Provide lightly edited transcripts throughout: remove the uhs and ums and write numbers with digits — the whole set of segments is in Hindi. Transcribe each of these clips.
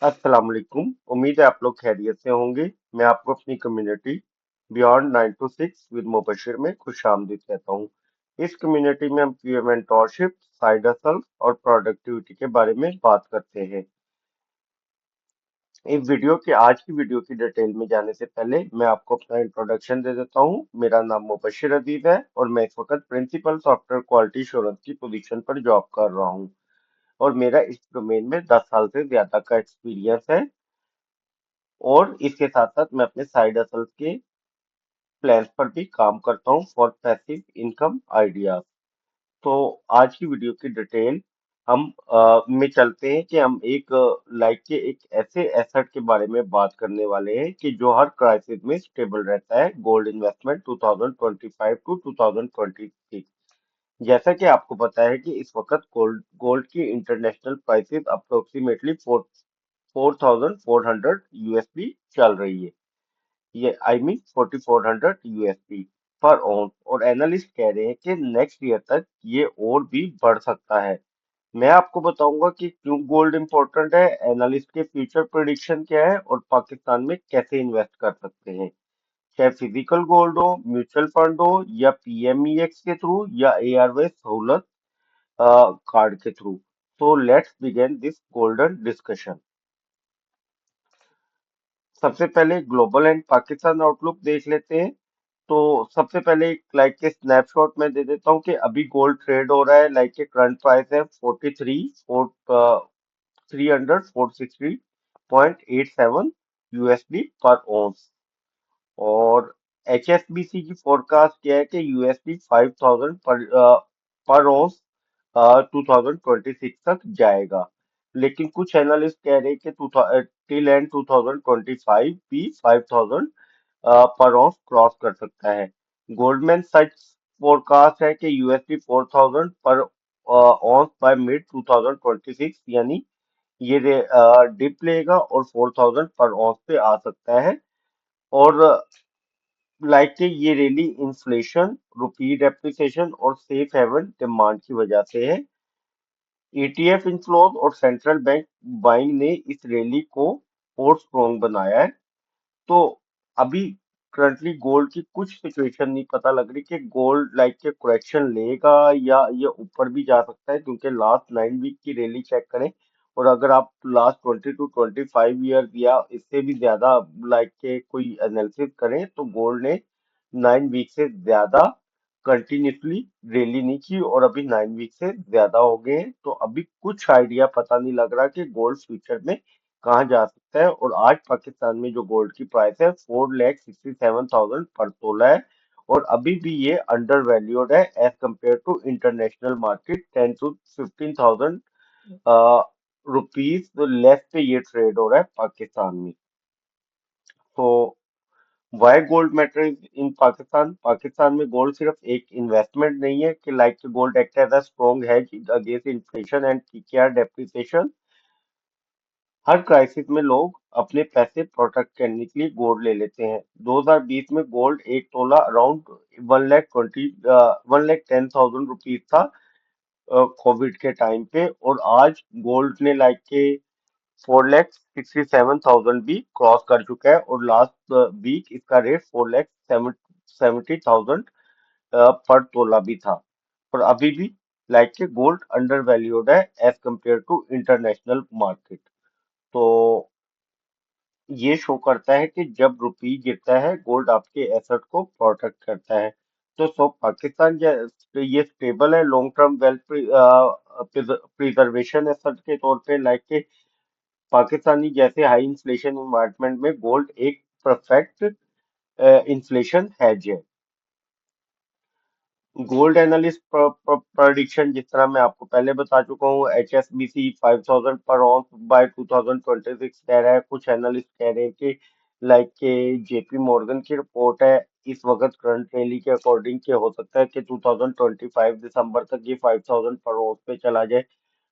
अस्सलाम वालेकुम। उम्मीद है आप लोग खैरियत से होंगे। मैं आपको अपनी community beyond 9 to 6 with Mubashir में खुशामदीद कहता हूँ। इस कम्युनिटी में हम पीयर मेंटोरशिप, साइड हसल और प्रोडक्टिविटी के बारे में बात करते हैं। आज की वीडियो की डिटेल में जाने से पहले मैं आपको अपना इंट्रोडक्शन दे देता हूँ। मेरा नाम मुबशिर अदीब है और मैं इस वक्त प्रिंसिपल सॉफ्टवेयर क्वालिटी एश्योरेंस की पोजीशन पर जॉब कर रहा हूँ और मेरा इस डोमेन में 10 साल से ज्यादा का एक्सपीरियंस है। और इसके साथ साथ मैं अपने साइड हसल के प्लान्स पर भी काम करता हूँ फॉर पैसिव इनकम आइडियाज। तो आज की वीडियो की डिटेल हम में चलते हैं कि हम एक लाइक के एक ऐसे एसेट के बारे में बात करने वाले हैं कि जो हर क्राइसिस में स्टेबल रहता है, गोल्ड इन्वेस्टमेंट 2025 टू 2026। जैसा कि आपको पता है कि इस वक्त गोल्ड गोल्ड की इंटरनेशनल प्राइसेस अप्रोक्सीमेटली 4400 यूएसडी चल रही है। ये आई मीन 4400 यूएसडी पर ऑन, और एनालिस्ट कह रहे हैं कि नेक्स्ट ईयर तक ये और भी बढ़ सकता है। मैं आपको बताऊंगा कि क्यों गोल्ड इंपॉर्टेंट है, एनालिस्ट के फ्यूचर प्रेडिक्शन क्या है और पाकिस्तान में कैसे इन्वेस्ट कर सकते हैं, चाहे फिजिकल गोल्ड हो, म्यूचुअल फंड हो या पीएमईएक्स के थ्रू या एआरवाई सहूलत कार्ड के थ्रू। तो let's begin this golden discussion. सबसे पहले ग्लोबल एंड पाकिस्तान आउटलुक देख लेते हैं। तो सबसे पहले एक लाइक के स्नैपशॉट में दे देता हूँ कि अभी गोल्ड ट्रेड हो रहा है। लाइक के करंट प्राइस है 3,467 यूएसडी पर ऑन्स। और एचएसबीसी की फोरकास्ट क्या है कि यूएसडी 5,000 पर ऑन्स 2026 तक जाएगा। लेकिन कुछ एनालिस्ट कह रहे हैं कि टिल एंड 2025 भी 5,000 पर ऑन्स क्रॉस कर सकता है। गोल्डमैन सच फोरकास्ट है कि यूएसडी 4,000 पर ऑन्स बाय मिड 2026, यानी ये डिप लेगा और 4,000 पर ऑन्स पे आ सकता है। और लाइक कि ये रैली इन्फ्लेशन, रुपी डेप्रिसिएशन और सेफ हेवन डिमांड की वजह से है। ईटीएफ इन्फ्लोज और सेंट्रल बैंक बाइंग ने इस रैली को और स्ट्रॉन्ग बनाया है। तो अभी करंटली गोल्ड की कुछ सिचुएशन नहीं पता लग रही कि गोल्ड लाइक के करेक्शन लेगा या ये ऊपर भी जा सकता है, क्योंकि लास्ट 9 वीक की रैली चेक करें और अगर आप लास्ट 20 to 25 ईयर या इससे भी ज्यादा लाइक के कोई एनालिसिस करें तो गोल्ड ने 9 वीक से ज्यादा कंटिन्यूसली रैली नहीं की और अभी 9 वीक से ज्यादा हो गए हैं। तो अभी कुछ आइडिया पता नहीं लग रहा कि गोल्ड फ्यूचर में कहाँ जा सकता है। और आज पाकिस्तान में जो गोल्ड की प्राइस है 4,67,000 पर तोला है और अभी भी ये अंडर वैल्यूड है as compare to international market. 10 to 15,000 rupees less पे ये ट्रेड हो रहा है पाकिस्तान में। तो why gold matter in Pakistan, Pakistan में गोल्ड सिर्फ एक इन्वेस्टमेंट नहीं है कि like gold act as a strong hedge against inflation and PKR depreciation. हर क्राइसिस में लोग अपने पैसे प्रोटेक्ट करने के लिए गोल्ड ले लेते हैं। 2020 में गोल्ड एक तोला अराउंड 1,10,000 रुपीज था कोविड के टाइम पे, और आज गोल्ड ने लाइक के 4,67,000 भी क्रॉस कर चुका है और लास्ट वीक इसका रेट 4,70,000 पर तोला भी था। और अभी भी लाइक के गोल्ड अंडर वैल्यूड है as compare to international market. तो ये शो करता है कि जब रुपी गिरता है गोल्ड आपके एसेट को प्रोटेक्ट करता है। तो पाकिस्तान ये स्टेबल है long term wealth preservation asset के तौर पे। लाइक के पाकिस्तानी जैसे हाई इन्फ्लेशन इन्वायरमेंट में गोल्ड एक परफेक्ट इन्फ्लेशन हेज है। गोल्ड एनालिस्ट प्रेडिक्शन जिस तरह मैं आपको पहले बता चुका हूँ, एचएसबीसी 5,000 पर ऑन्स बाय 2026 कह रहा है। कुछ एनालिस्ट कह रहे हैं कि लाइक के जेपी मॉर्गन की रिपोर्ट है इस वक्त करंट रैली के अकॉर्डिंग के हो सकता है कि 2025 दिसंबर तक ये 5,000 पर ऑन्स पे चला जाए।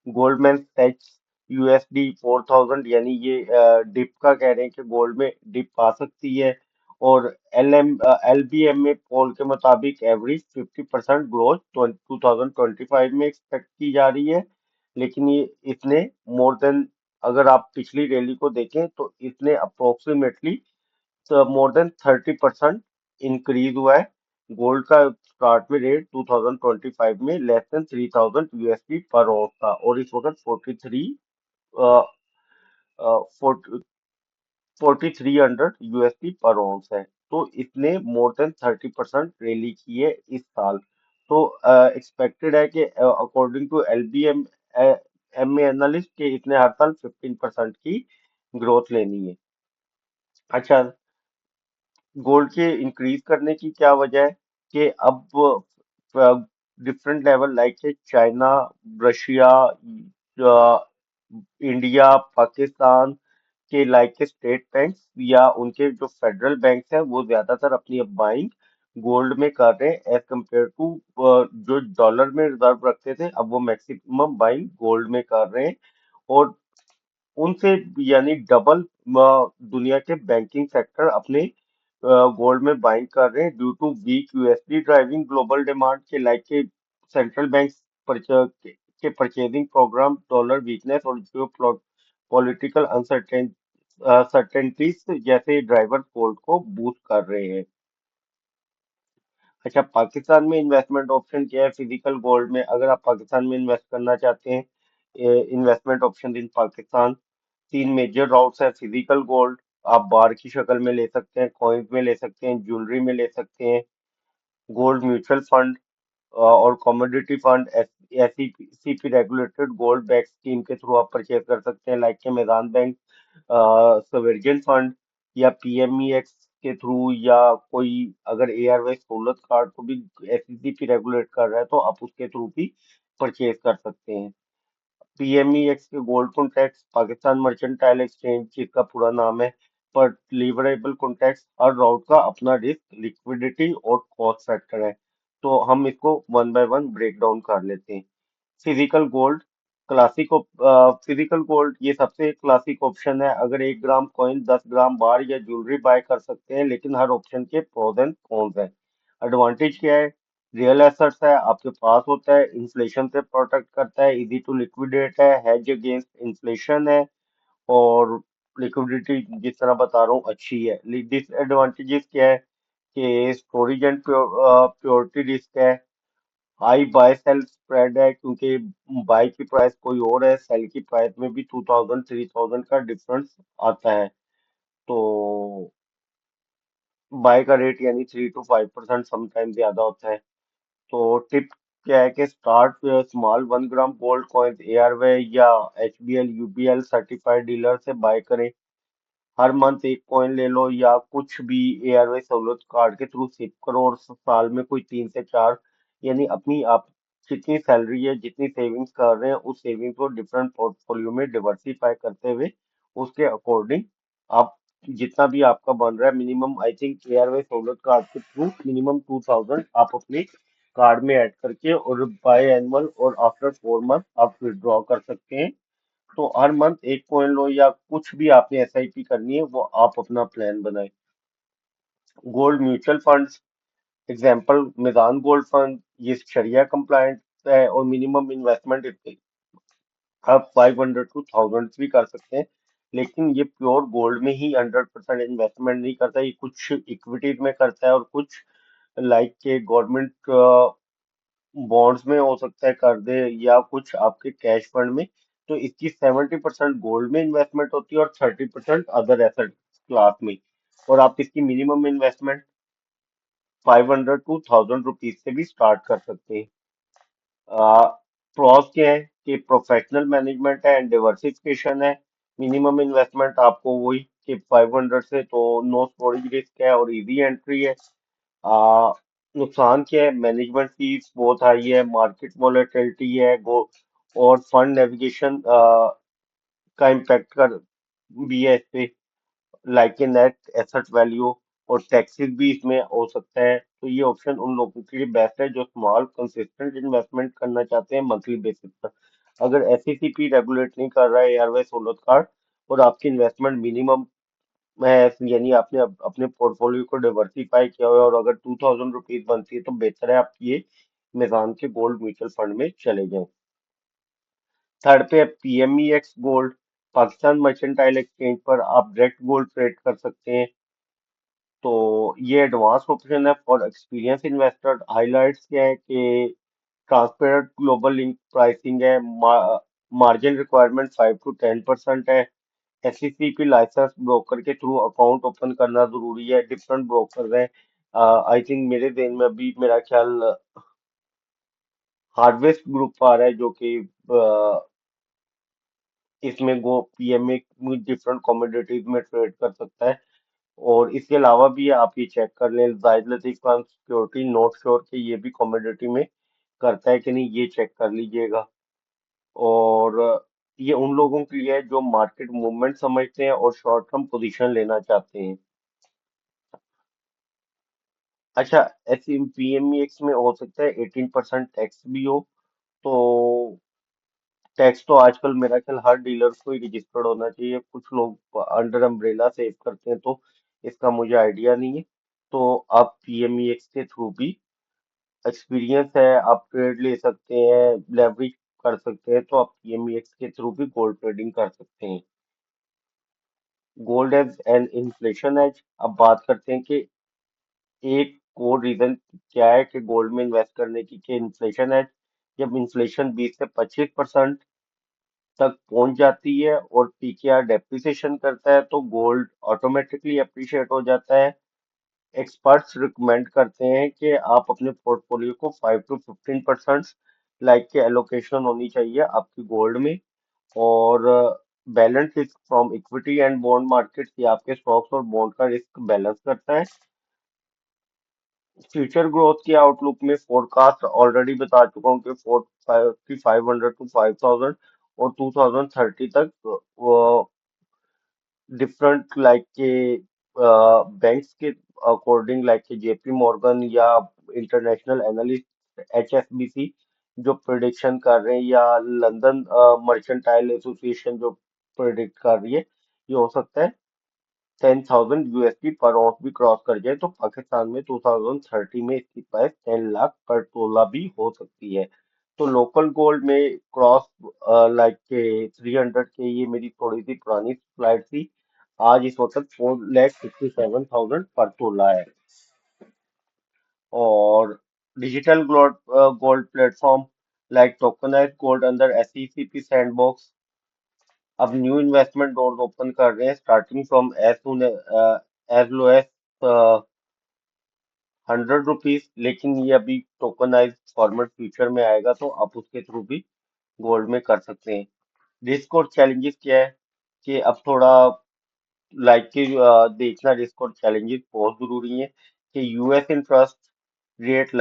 गोल्डमैन सैच्स यूएसडी 4,000, यानी ये डिप का कह रहे हैं कि गोल्ड में डिप आ सकती है। और एलबीएमए पोल के मुताबिक एवरेज 50% ग्रोथ 2025 में एक्सपेक्ट की जा रही है। लेकिन ये इसने मोर देन अगर आप पिछली रैली को देखें तो इसने अप्रोक्सीमेटली मोर देन 30% इंक्रीज हुआ है। गोल्ड का स्टार्ट में रेट 2025 में लेस देन 3000 USD पर ऑunce था और इस वक्त 4300 USD पर ऑunce है। तो इसने मोर देन 30% रैली की है इस साल। तो एक्सपेक्टेड है कि according to LBM M analyst के इसने हर साल 15% की ग्रोथ लेनी है। अच्छा, गोल्ड के इंक्रीज करने की क्या वजह है कि अब डिफरेंट लेवल लाइक के चाइना, रशिया, इंडिया, पाकिस्तान के लाइक के स्टेट बैंक्स या उनके जो फेडरल बैंक्स हैं वो ज्यादातर अपनी अब बाइंग गोल्ड में कर रहे हैं एज कम्पेयर टू जो डॉलर में रिजर्व रखते थे, अब वो मैक्सिमम बाइंग गोल्ड में कर रहे हैं। और उनसे यानी डबल दुनिया के बैंकिंग सेक्टर अपने गोल्ड में बाइंग कर रहे हैं due to weak USD driving global demand के लाइक के सेंट्रल बैंक के परचेजिंग प्रोग्राम, डॉलर वीकनेस और जो पॉलिटिकल अनसर्टेनिटीज जैसे ड्राइवर गोल्ड को बूस्ट कर रहे हैं। अच्छा, पाकिस्तान में इन्वेस्टमेंट ऑप्शन क्या है फिजिकल गोल्ड में? अगर आप पाकिस्तान में इन्वेस्ट करना चाहते हैं, इन्वेस्टमेंट ऑप्शन इन पाकिस्तान तीन मेजर राउट्स है। फिजिकल गोल्ड आप बार की शक्ल में ले सकते हैं, कॉइन्स में ले सकते हैं, ज्वेलरी में ले सकते हैं। गोल्ड म्यूचुअल फंड और commodity fund SECP regulated gold back scheme के थ्रू आप परचेज कर सकते हैं, लाइक के मैदान बैंक सवेरियन फंड या पीएमईएक्स के थ्रू, या कोई अगर एयरवेज सहूलत कार्ड को भी एसईसीपी रेगुलेट कर रहा है तो आप उसके थ्रू भी परचेज कर सकते हैं। पीएमईएक्स के gold contracts Pakistan mercantile exchange जिसका पूरा नाम है, पर डिलीवरेबल कॉन्ट्रैक्ट्स हर राउट का अपना रिस्क, लिक्विडिटी और कॉस्ट फैक्टर है। तो हम इसको one by one break down कर लेते हैं। Physical gold classic physical gold ये सबसे क्लासिक ऑप्शन है। अगर 1 ग्राम कॉइन 10 ग्राम बार या ज्वेलरी बाय कर सकते हैं, लेकिन हर ऑप्शन के प्रोज एंड कॉन्स है। एडवांटेज क्या है? रियल एसेट्स है, आपके पास होता है, इन्फ्लेशन से प्रोटेक्ट करता है, इजी टू लिक्विडेट है, हेज अगेंस्ट इन्फ्लेशन है, और लिक्विडिटी जिस तरह बता रहा हूँ अच्छी है। डिसएडवांटेजेस क्या है कि स्टोरेज एंड प्योरिटी रिस्क है, हाई बाय सेल स्प्रेड है क्योंकि बाय की प्राइस कोई और है, सेल की प्राइस में भी 2000 3000 का डिफरेंस आता है। तो बाय का रेट यानी 3 to 5% समटाइम ज्यादा होता है। तो टिप क्या है कि start small 1 gram gold coin airway या HBL UBL सर्टिफाइड डीलर से बाय करें। हर मंथ एक कॉइन ले लो या कुछ भी एयरवे सहूलत कार्ड के थ्रू सिप करो, और साल में कोई 3 से 4 यानी अपनी आप जितनी सैलरी है जितनी सेविंग्स कर रहे हैं उस सेविंग्स को डिफरेंट पोर्टफोलियो में डिवर्सिफाई करते हुए उसके अकॉर्डिंग आप जितना भी आपका बन रहा है, मिनिमम आई थिंक एयरवे सहूलत कार्ड के थ्रू मिनिमम 2000 आप अपने कार्ड में ऐड करके और बाय एनुअल और आफ्टर 4 मंथ आप विड्रॉ कर सकते हैं। तो हर मंथ एक कॉइन लो या कुछ भी आपने एसआईपी करनी है वो आप अपना प्लान बनाए। गोल्ड म्यूचुअल फंड्स एग्जांपल मैदान गोल्ड फंड, ये शरिया कंप्लायंट है और मिनिमम इन्वेस्टमेंट इतने आप 500 to 1000 भी कर सकते हैं, लेकिन ये प्योर गोल्ड में ही 100% इन्वेस्टमेंट नहीं करता, ये कुछ इक्विटीज में करता है और कुछ लाइक के गवर्नमेंट बॉन्ड्स में हो सकता है कर दे या कुछ आपके कैश फंड में। तो इसकी 70% गोल्ड में इन्वेस्टमेंट होती है और 30% अदर एसेट क्लास में। और आप इसकी मिनिमम इन्वेस्टमेंट 500 to 1000 रुपीज से भी स्टार्ट कर सकते हैं। प्रोस क्या है कि प्रोफेशनल मैनेजमेंट है एंड डिवर्सिफिकेशन है। मिनिमम इन्वेस्टमेंट आपको वही कि 500 से, तो नो स्टोरेज रिस्क है और इजी एंट्री है। आ, नुकसान क्या है? मैनेजमेंट फीस बहुत हाई है, मार्केट वॉलेटिलिटी है, गो और फंड नेविगेशन का इम्पैक्ट कर भी है इस पे, like a net asset value, और टैक्सेस भी इसमें हो सकता है। तो ये ऑप्शन उन लोगों के लिए बेस्ट है जो स्मॉल कंसिस्टेंट इन्वेस्टमेंट करना चाहते हैं मंथली बेसिस पर। अगर एसईसीपी रेगुलेट नहीं कर रहा है एयरवे सोलर कार्ड और आपकी इन्वेस्टमेंट मिनिमम है, यानी आपने अपने पोर्टफोलियो को डिवर्सिफाई किया हुआ है और अगर 2000 रुपीज बनती है तो बेहतर है आप ये निजाम के गोल्ड म्यूचुअल फंड में चले जाएं। थर्ड पे है पीएमईएक्स गोल्ड। पाकिस्तान मर्केंटाइल एक्सचेंज पर आप डायरेक्ट गोल्ड ट्रेड कर सकते हैं। तो ये एडवांस ऑप्शन है फॉर एक्सपीरियंस इन्वेस्टर। हाइलाइट्स क्या है कि ट्रांसपेरेंट ग्लोबल लिंक प्राइसिंग है, मार्जिन रिक्वायरमेंट 5 to 10% है। एसईसीपी लाइसेंस ब्रोकर के थ्रू अकाउंट ओपन करना जरूरी है, डिफरेंट ब्रोकर हैं। आई थिंक मेरे देन में अभी मेरा ख्याल हार्वेस्ट ग्रुप आ रहा है जो कि इसमें गो पीएमए डिफरेंट कमोडिटीज में ट्रेड कर सकता है। और इसके अलावा भी आप ये चेक कर लें, जायद Latif Khan security not sure कि ये भी कमोडिटी में करता है कि नहीं, ये चेक कर लीजिएगा। और ये उन लोगों के लिए है जो मार्केट मूवमेंट समझते हैं और शॉर्ट टर्म पोजीशन लेना चाहते हैं। अच्छा, एस पीएमईएक्स में हो सकता है 18% टैक्स भी हो। तो टैक्स तो आजकल मेरा ख्याल हर डीलर को ही रजिस्टर्ड होना चाहिए, कुछ लोग अंडर अम्ब्रेला सेव करते हैं, तो इसका मुझे आइडिया नहीं है। तो आप पीएमईएक्स के थ्रू भी एक्सपीरियंस है, आप ट्रेड ले सकते हैं, लेवरेज कर सकते हैं, तो आप पीएमईएक्स के थ्रू भी गोल्ड ट्रेडिंग कर सकते हैं। Gold as an inflation hedge, अब बात करते हैं कि एक कोर रीजन क्या है कि गोल्ड में इन्वेस्ट करने की, कि इन्फ्लेशन एज। जब इन्फ्लेशन 20 से 25% तक पहुंच जाती है और पीकेआर डेप्रिसिएशन करता है तो गोल्ड ऑटोमेटिकली अप्रिशिएट हो जाता है। एक्सपर्ट्स रिकमेंड करते हैं कि आप अपने पोर्टफोलियो को 5 to 15% लाइक के एलोकेशन होनी चाहिए आपकी गोल्ड में। और balance risk from equity and bond market, ये आपके स्टॉक्स और बॉन्ड का रिस्क बैलेंस करता है। फ्यूचर ग्रोथ की आउटलुक में फोरकास्ट ऑलरेडी बता चुका हूँ कि 500 to 5000 और 2030 तक डिफरेंट लाइक के बैंक्स के अकॉर्डिंग, लाइक के जेपी मॉर्गन या इंटरनेशनल एनालिस्ट एचएसबीसी जो प्रिडिक्शन कर रहे हैं, या लंदन मर्केंटाइल एसोसिएशन जो प्रिडिक्ट कर रही है, ये हो सकता है 10,000 USD पर ऑफ भी क्रॉस कर जाए तो पाकिस्तान में 2030 में इसकी प्राइस 10 लाख पर तोला भी हो सकती है। तो लोकल गोल्ड में क्रॉस लाइक के 300 के, ये मेरी थोड़ी सी पुरानी फ्लाइट थी। आज इस वक्त 4,67,000 पर तोला है। और digital gold gold platform like tokenised gold अंदर एसईसीपी सैंडबॉक्स अब न्यू इन्वेस्टमेंट डोर्स ओपन कर रहे हैं, starting from as low as 100 rupees. लेकिन ये अभी टोकनाइज फॉर्मेट फ्यूचर में आएगा तो आप उसके थ्रू भी गोल्ड में कर सकते हैं। रिस्क और चैलेंजेस क्या है कि अब थोड़ा लाइक कि देखना रिस्क और चैलेंजेस बहुत जरूरी है कि यूएस इंटरेस्ट रेट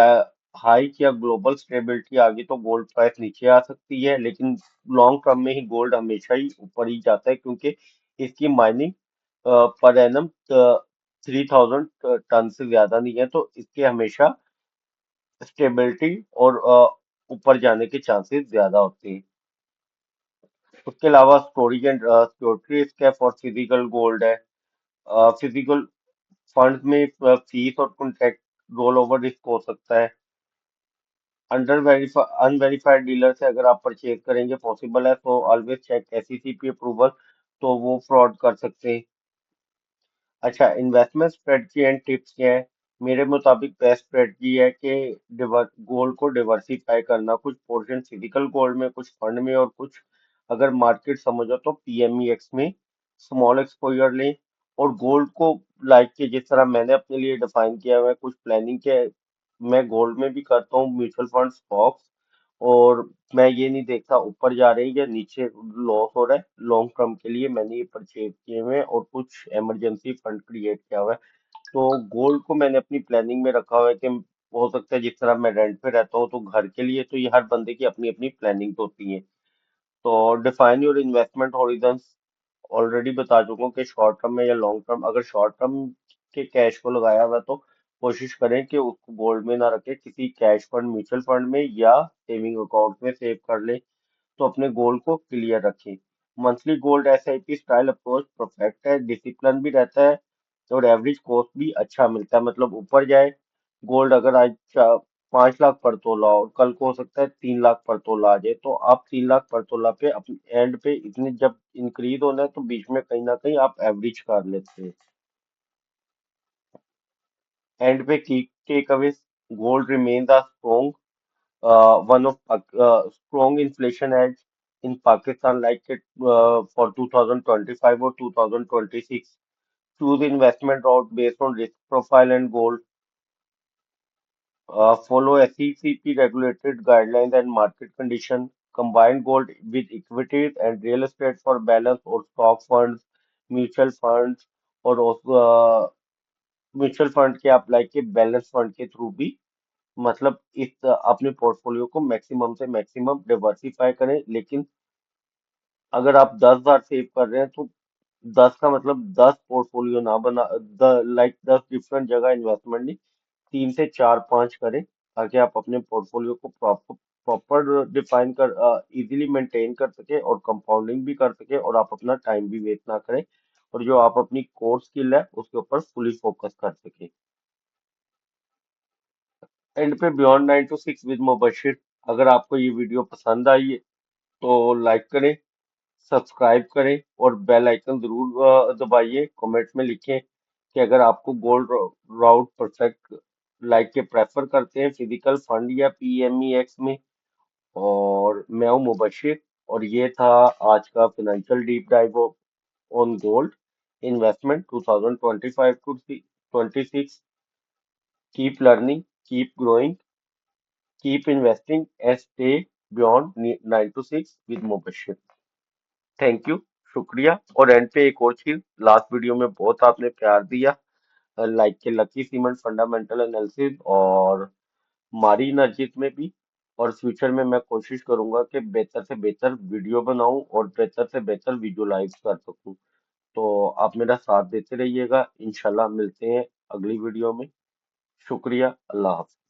हाइक या ग्लोबल स्टेबिलिटी आगे तो गोल्ड प्राइस नीचे आ सकती है, लेकिन लॉन्ग टर्म में ही गोल्ड हमेशा ही ऊपर ही जाता है क्योंकि इसकी माइनिंग पर एनम 3,000 टन से ज्यादा नहीं है, तो इसके हमेशा स्टेबिलिटी और ऊपर जाने के चांसेस ज्यादा होते हैं। उसके अलावा स्टोरेज एंड सिक्योरिटी रिस्क है फॉर फिजिकल गोल्ड है। फिजिकल फंड्स में फीस और कॉन्ट्रैक्ट रोल ओवर रिस्क हो सकता है। अंडर वेरीफाई अनवेरीफाइड डीलर से अगर आप परचेज करेंगे पॉसिबल है, तो ऑलवेज चेक एसईसीपी अप्रूवल, तो वो फ्रॉड कर सकते हैं। अच्छा, इन्वेस्टमेंट स्ट्रेटजी एंड टिप्स क्या है? मेरे मुताबिक बेस्ट स्ट्रेटजी है कि गोल्ड को डिवर्सिफाई करना, कुछ पोर्शन फिजिकल गोल्ड में, कुछ फंड में, और कुछ अगर मार्केट समझो तो पीएमईएक्स में स्मॉल एक्सपोजर लें। और गोल्ड को लाइक के जिस तरह मैंने अपने लिए डिफाइन किया हुआ है कुछ प्लानिंग के, मैं गोल्ड में भी करता हूँ म्यूचुअल फंड स्टॉक्स। और मैं ये नहीं देखता ऊपर जा रही है या नीचे लॉस हो रहा है, लॉन्ग टर्म के लिए मैंने ये परचेज किए हुए हैं और कुछ इमरजेंसी फंड क्रिएट किया हुआ है। तो गोल्ड को मैंने अपनी प्लानिंग में रखा हुआ है कि हो सकता है जिस तरह मैं रेंट पे रहता हूँ तो घर के लिए, तो ये हर बंदे की अपनी अपनी प्लानिंग होती है। तो define your investment horizons already बता चुका हूँ कि शॉर्ट टर्म में या लॉन्ग टर्म। अगर शॉर्ट टर्म के कैश को लगाया हुआ है तो कोशिश करें कि उसको गोल्ड में ना रखें, किसी कैश फंड म्यूचुअल फंड में या सेविंग अकाउंट में सेव कर ले, तो अपने गोल को क्लियर रखें। Monthly gold SIP style approach perfect है, डिसिप्लिन भी रहता है और एवरेज कॉस्ट भी अच्छा मिलता है, मतलब ऊपर जाए गोल्ड अगर आज 5 लाख पर तोला और कल को हो सकता है 3 लाख पर तोला आ जाए, तो आप 3 लाख पर तोला पे अपने एंड पे इतने जब इंक्रीज होना है तो बीच में कहीं ना कहीं आप एवरेज कर लेते हैं। एंड पे key takeaway, gold remain the strong one of strong inflation edge in Pakistan like it for 2025 or 2026. Choose investment route based on risk profile and goal. Follow SECP regulated guidelines and market condition. Combine gold with equities and real estate for balance or stock funds, mutual funds और म्यूचुअल फंड के आप लाइक के बैलेंस फंड के थ्रू भी मतलब इस अपने पोर्टफोलियो को मैक्सिमम से मैक्सिमम डिवर्सिफाई करें। लेकिन अगर आप 10,000 सेव कर रहे हैं तो 10 का मतलब 10 पोर्टफोलियो ना बना, लाइक 10 डिफरेंट जगह इन्वेस्टमेंट नहीं, 3 से 4 5 करें ताकि आप अपने पोर्टफोलियो को प्रॉपर प्रॉपर डिफाइन कर इजीली मेंटेन कर सके और कंपाउंडिंग भी कर सके और आप अपना टाइम भी वेस्ट ना करें और जो आप अपनी कोर स्किल है उसके ऊपर फुली फोकस कर सके। एंड पे बियॉन्ड 9 to 6 विद मुबशिर, अगर आपको ये वीडियो पसंद आई है तो लाइक करें, सब्सक्राइब करें और बेल आइकन जरूर दबाइए। कमेंट में लिखें कि अगर आपको गोल्ड राउट परफेक्ट लाइक के प्रेफर करते हैं फिजिकल फंड या पीएमईएक्स में। और मैं हूं मुबशिर और ये था आज का financial deep dive on gold investment 2025 to 26। Keep learning, keep growing, keep investing and stay beyond 9 to 6 with Mubashir. Thank you, शुक्रिया। और एंड पे एक और चीज, लास्ट वीडियो में बहुत आपने प्यार दिया लाइक के लकी सीमेंट फंडामेंटल एनालिसिस और मारी एनर्जीज में भी। और फ्यूचर में मैं कोशिश करूंगा कि बेहतर से बेहतर वीडियो बनाऊं और बेहतर से बेहतर विजुलाइज कर सकूं। तो आप मेरा साथ देते रहिएगा, इंशाल्लाह मिलते हैं अगली वीडियो में। शुक्रिया, अल्लाह हाफ़िज़।